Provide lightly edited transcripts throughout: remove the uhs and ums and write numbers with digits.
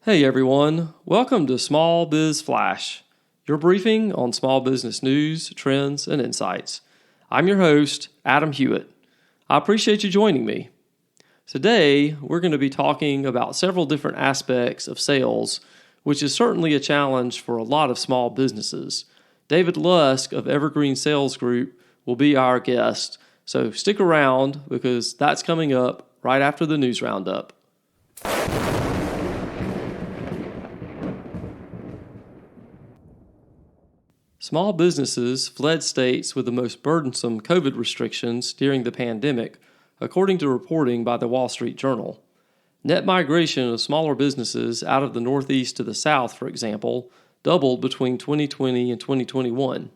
Hey everyone, welcome to Small Biz Flash, your briefing on small business news, trends, and insights. I'm your host, Adam Hewitt. I appreciate you joining me. Today, we're going to be talking about several different aspects of sales, which is certainly a challenge for a lot of small businesses. David Lusk of Evergreen Sales Group will be our guest, so stick around because that's coming up right after the news roundup. Small businesses fled states with the most burdensome COVID restrictions during the pandemic, according to reporting by the Wall Street Journal. Net migration of smaller businesses out of the Northeast to the South, for example, doubled between 2020 and 2021.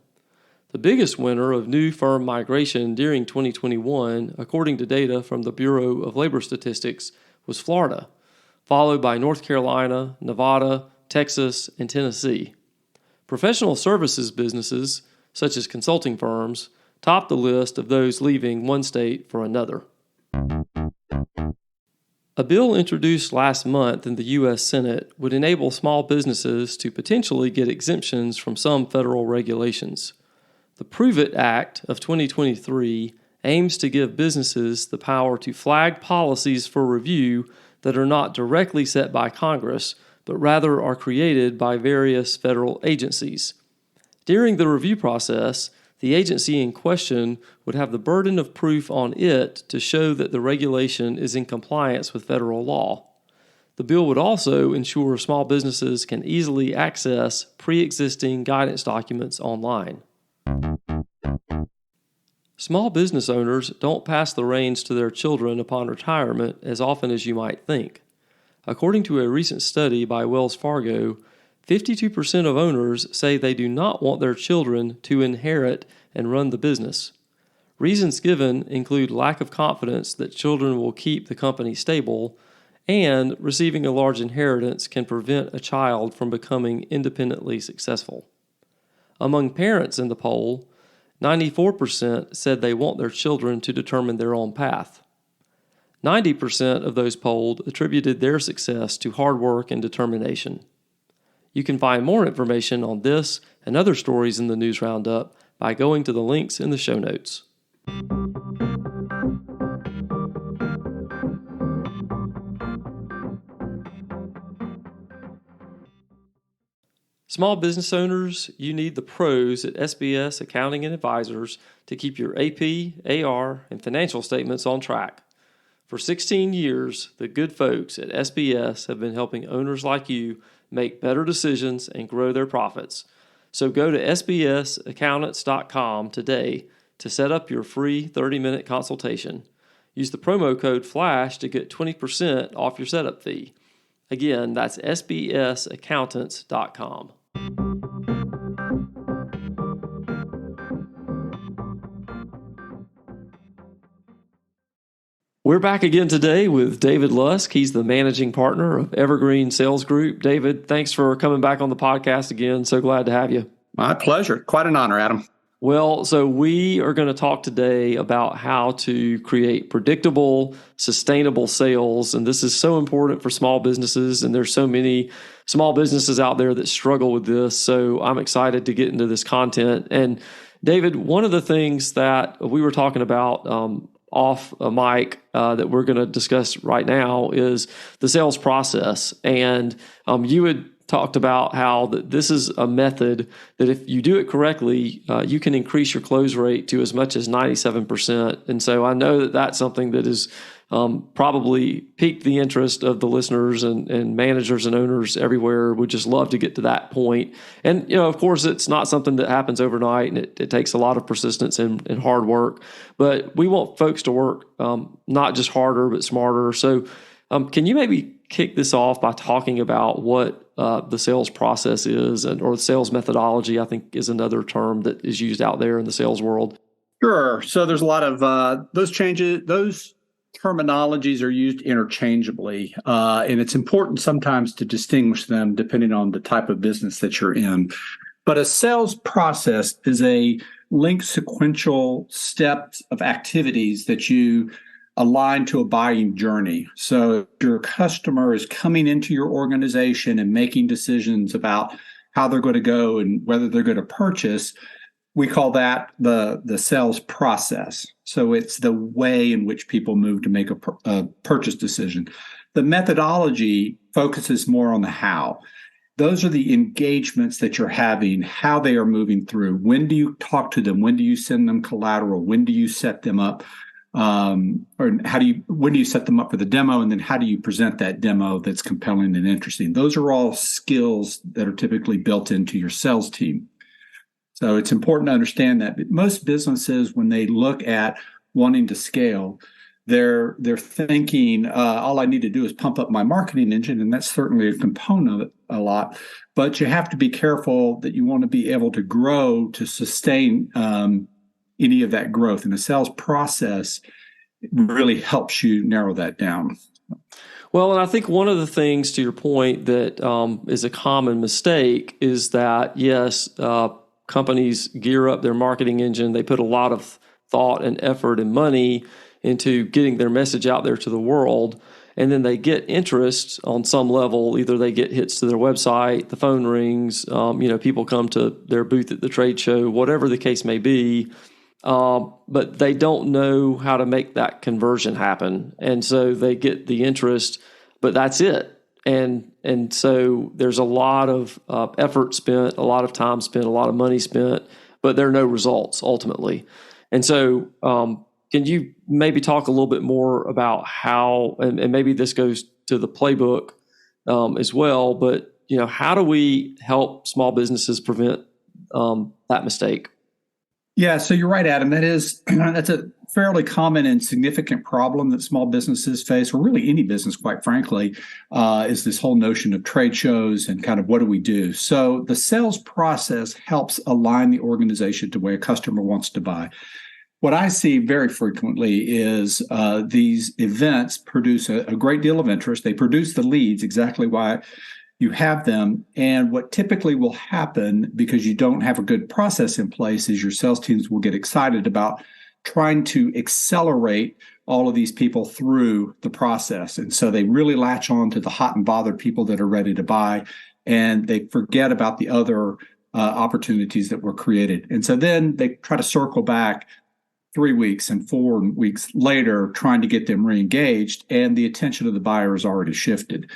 The biggest winner of new firm migration during 2021, according to data from the Bureau of Labor Statistics, was Florida, followed by North Carolina, Nevada, Texas, and Tennessee. Professional services businesses, such as consulting firms, top the list of those leaving one state for another. A bill introduced last month in the U.S. Senate would enable small businesses to potentially get exemptions from some federal regulations. The Prove It Act of 2023 aims to give businesses the power to flag policies for review that are not directly set by Congress, but rather are created by various federal agencies. During the review process, the agency in question would have the burden of proof on it to show that the regulation is in compliance with federal law. The bill would also ensure small businesses can easily access pre-existing guidance documents online. Small business owners don't pass the reins to their children upon retirement as often as you might think. According to a recent study by Wells Fargo, 52% of owners say they do not want their children to inherit and run the business. Reasons given include lack of confidence that children will keep the company stable, and receiving a large inheritance can prevent a child from becoming independently successful. Among parents in the poll, 94% said they want their children to determine their own path. 90% of those polled attributed their success to hard work and determination. You can find more information on this and other stories in the News Roundup by going to the links in the show notes. Small business owners, you need the pros at SBS Accounting and Advisors to keep your AP, AR, and financial statements on track. For 16 years, the good folks at SBS have been helping owners like you make better decisions and grow their profits. So go to sbsaccountants.com today to set up your free 30-minute consultation. Use the promo code FLASH to get 20% off your setup fee. Again, that's sbsaccountants.com. We're back again today with David Lusk. He's the managing partner of Evergreen Sales Group. David, thanks for coming back on the podcast again. So glad to have you. My pleasure. Quite an honor, Adam. Well, so we are going to talk today about how to create predictable, sustainable sales. And this is so important for small businesses. And there's so many small businesses out there that struggle with this. So I'm excited to get into this content. And David, one of the things that we were talking about off a mic that we're going to discuss right now is the sales process. And you had talked about how this is a method that if you do it correctly, you can increase your close rate to as much as 97%. And so I know that that's something that is probably piqued the interest of the listeners and managers and owners everywhere. Would just love to get to that point. And, of course, it's not something that happens overnight, and it takes a lot of persistence and hard work. But we want folks to work not just harder, but smarter. So can you maybe kick this off by talking about what the sales process is, or the sales methodology, I think is another term that is used out there in the sales world? Sure. So there's a lot of those terminologies are used interchangeably, and it's important sometimes to distinguish them depending on the type of business that you're in. But a sales process is a linked sequential steps of activities that you aligned to a buying journey. So if your customer is coming into your organization and making decisions about how they're going to go and whether they're going to purchase, we call that the sales process. So it's the way in which people move to make a purchase decision. The methodology focuses more on the how. Those are the engagements that you're having, how they are moving through. When do you talk to them? When do you send them collateral? When do you set them up? When do you set them up for the demo? And then how do you present that demo that's compelling and interesting? Those are all skills that are typically built into your sales team. So it's important to understand that most businesses, when they look at wanting to scale, they're thinking, all I need to do is pump up my marketing engine, and that's certainly a component of it a lot. But you have to be careful that you want to be able to grow to sustain any of that growth. And the sales process really helps you narrow that down. Well, and I think one of the things, to your point, that is a common mistake is that, yes, companies gear up their marketing engine. They put a lot of thought and effort and money into getting their message out there to the world. And then they get interest on some level. Either they get hits to their website, the phone rings, people come to their booth at the trade show, whatever the case may be. But they don't know how to make that conversion happen. And so they get the interest, but that's it. And so there's a lot of effort spent, a lot of time spent, a lot of money spent, but there are no results ultimately. And so can you maybe talk a little bit more about how, and maybe this goes to the playbook as well, but how do we help small businesses prevent that mistake? Yeah, so you're right, Adam. That's a fairly common and significant problem that small businesses face, or really any business, quite frankly, is this whole notion of trade shows and kind of what do we do? So the sales process helps align the organization to where a customer wants to buy. What I see very frequently is these events produce a great deal of interest. They produce the leads, exactly why you have them. And what typically will happen, because you don't have a good process in place, is your sales teams will get excited about trying to accelerate all of these people through the process. And so they really latch on to the hot and bothered people that are ready to buy, and they forget about the other opportunities that were created. And so then they try to circle back 3 weeks and 4 weeks later, trying to get them re-engaged, and the attention of the buyer is already shifted.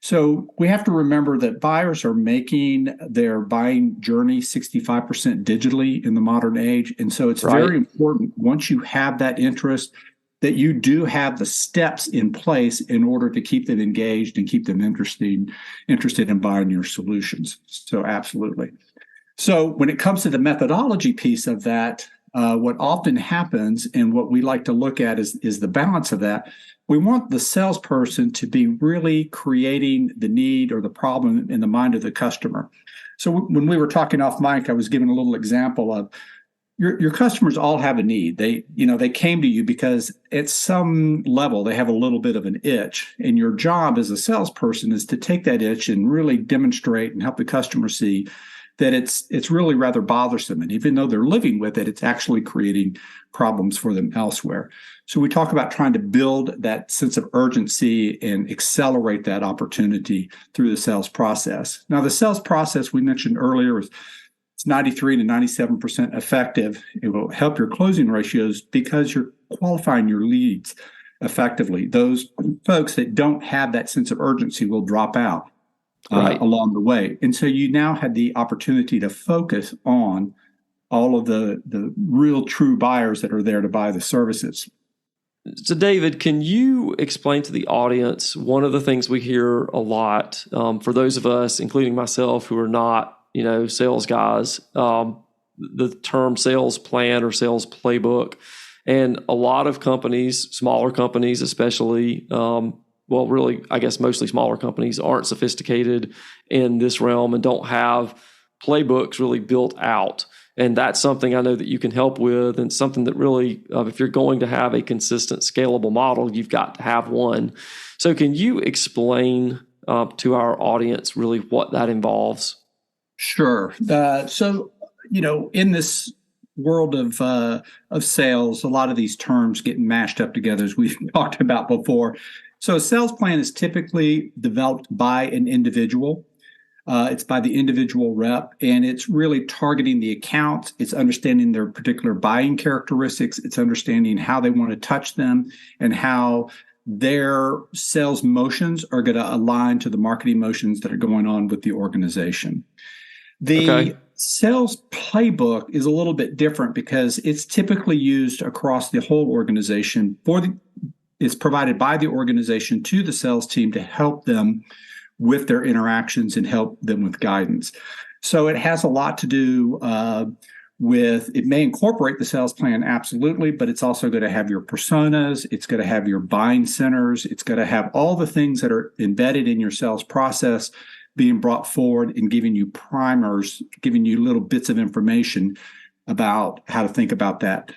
So we have to remember that buyers are making their buying journey 65% digitally in the modern age. And so it's very important, once you have that interest, that you do have the steps in place in order to keep them engaged and keep them interested in buying your solutions. So absolutely. So when it comes to the methodology piece of that, what often happens, and what we like to look at is the balance of that. We want the salesperson to be really creating the need or the problem in the mind of the customer. So when we were talking off mic, I was giving a little example of your customers all have a need. They came to you because at some level they have a little bit of an itch, and your job as a salesperson is to take that itch and really demonstrate and help the customer see that it's really rather bothersome. And even though they're living with it, it's actually creating problems for them elsewhere. So we talk about trying to build that sense of urgency and accelerate that opportunity through the sales process. Now, the sales process we mentioned earlier is it's 93 to 97% effective. It will help your closing ratios because you're qualifying your leads effectively. Those folks that don't have that sense of urgency will drop out along the way. And so you now have the opportunity to focus on all of the real true buyers that are there to buy the services. So, David, can you explain to the audience one of the things we hear a lot for those of us, including myself, who are not, sales guys, the term sales plan or sales playbook, and a lot of companies, smaller companies especially, really, I guess mostly smaller companies aren't sophisticated in this realm and don't have playbooks really built out. And that's something I know that you can help with, and something that really, if you're going to have a consistent, scalable model, you've got to have one. So can you explain to our audience really what that involves? Sure. So, in this world of sales, a lot of these terms get mashed up together, as we've talked about before. So a sales plan is typically developed by an individual. It's by the individual rep, and it's really targeting the accounts. It's understanding their particular buying characteristics. It's understanding how they want to touch them and how their sales motions are going to align to the marketing motions that are going on with the organization. The sales playbook is a little bit different because it's typically used across the whole organization. It's provided by the organization to the sales team to help them with their interactions and help them with guidance. So it has a lot to do with, it may incorporate the sales plan, absolutely, but it's also going to have your personas, it's going to have your buying centers, it's going to have all the things that are embedded in your sales process being brought forward and giving you primers, giving you little bits of information about how to think about that.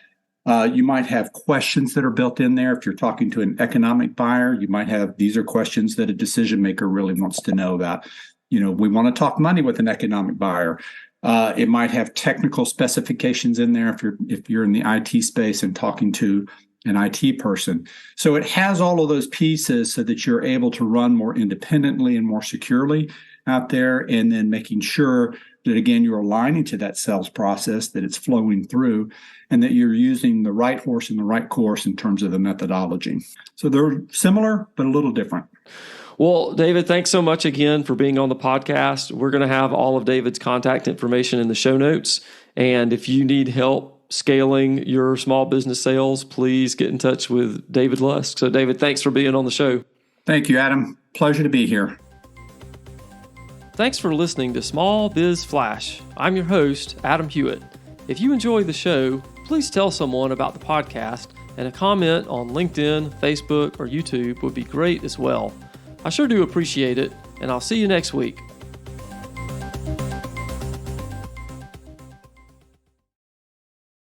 You might have questions that are built in there. If you're talking to an economic buyer, you might have, these are questions that a decision maker really wants to know about. We want to talk money with an economic buyer. It might have technical specifications in there if you're in the IT space and talking to an IT person. So it has all of those pieces so that you're able to run more independently and more securely out there, and then making sure that, again, you're aligning to that sales process, that it's flowing through, and that you're using the right horse in the right course in terms of the methodology. So they're similar, but a little different. Well, David, thanks so much again for being on the podcast. We're going to have all of David's contact information in the show notes. And if you need help scaling your small business sales, please get in touch with David Lusk. So, David, thanks for being on the show. Thank you, Adam. Pleasure to be here. Thanks for listening to Small Biz Flash. I'm your host, Adam Hewitt. If you enjoy the show, please tell someone about the podcast, and a comment on LinkedIn, Facebook, or YouTube would be great as well. I sure do appreciate it, and I'll see you next week.